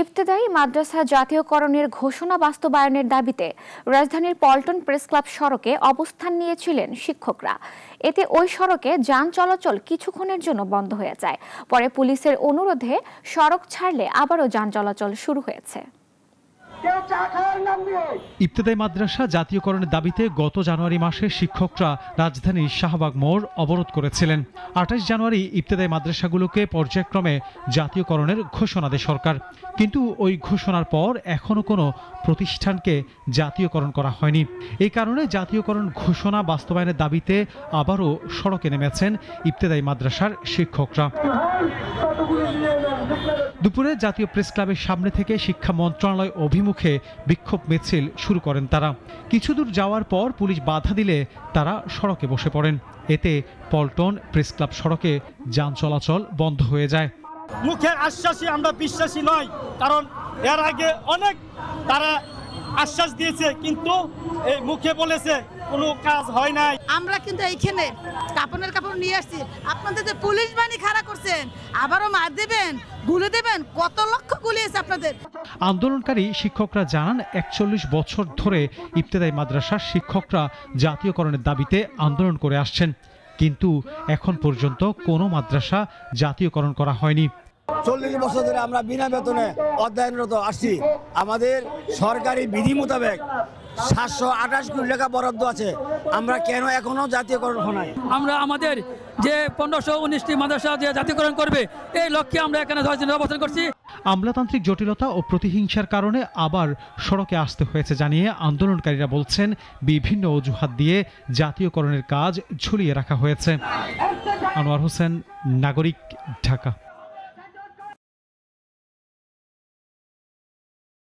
ইবতেদায়ী মাদ্রাসা জাতীয়করণের ঘোষণা বাস্তবায়নের দাবিতে রাজধানীর পল্টন প্রেস ক্লাব সড়কে অবস্থান নিয়েছিলেন শিক্ষকরা। এতে ওই সড়কে যান চলাচল কিছুক্ষণের জন্য বন্ধ হয়ে যায়। পরে পুলিশের অনুরোধে সড়ক ছাড়লে আবারও যান চলাচল শুরু হয়েছে। ইবতেদায়ী মাদ্রাসা জাতীয়করণের দাবিতে গত জানুয়ারি মাসে শিক্ষকরা রাজধানীর শাহবাগ মোড় অবরোধ করেছিলেন। 28 জানুয়ারি ইবতেদায়ী মাদ্রাসাগুলোকে পর্যায়ক্রমে জাতীয়করণের ঘোষণা দেয় সরকার, কিন্তু ওই ঘোষণার পর এখনো কোনো প্রতিষ্ঠানকে জাতীয়করণ করা হয়নি। এই কারণে জাতীয়করণ ঘোষণা বাস্তবায়নের দাবিতে আবারও সড়কে নেমেছেন ইবতেদায়ী মাদ্রাসার শিক্ষকরা। দুপুরে জাতীয় প্রেস ক্লাবের সামনে থেকে শিক্ষা মন্ত্রণালয় অভিমুখে বিক্ষোভ মিছিল শুরু করেন তারা। কিছু দূর যাওয়ার পর পুলিশ বাধা দিলে তারা সড়কে বসে পড়েন। এতে পল্টন প্রেস ক্লাব সড়কে যান চলাচল বন্ধ হয়ে যায়। মুখের আশ্বাসে আমরা বিশ্বাসী নই, কারণ এর আগে অনেক তারা আশ্বাস দিয়েছে, কিন্তু এই মুখে বলেছে কোনো কাজ হয় নাই। আমরা কিন্তু এইখানে কাপড় নিয়ে আসছি, আপনাদের যে পুলিশ বাহিনী খাড়া করছেন, আবারও মার দেবেন, গুলি দেবেন, কত লক্ষ গুলি আছে আপনাদের। আন্দোলনকারী শিক্ষকরা জানান 41 বছর ধরে ইবতেদায়ী মাদ্রাসার শিক্ষকরা জাতীয়করণের দাবিতে আন্দোলন করে আসছেন, কিন্তু এখন পর্যন্ত কোনো মাদ্রাসা জাতীয়করণ করা হয়নি। 40 বছর ধরে আমরা বিনা বেতনে অধ্যয়নরত আসছি। আমাদের সরকারি বিধি মোতাবেক 728 কোটি টাকা বরাদ্দ আছে, আমরা কেন এখনো জাতীয়করণ হয়? আমরা আমাদের যে 1519টি মাদ্রাসা যে জাতীয়করণ করবে এই লক্ষ্যে আমরা এখানে 10 দিন অবস্থান করছি। আমলাতান্ত্রিক জটিলতা ও প্রতিহিংসার কারণে আবার সড়কে আসতে হয়েছে জানিয়ে আন্দোলনকারীরা বলছেন, বিভিন্ন অজুহাত দিয়ে জাতীয়করণের কাজ ঝুলিয়ে রাখা হয়েছে। আনোয়ার হোসেন, নাগরিক, ঢাকা।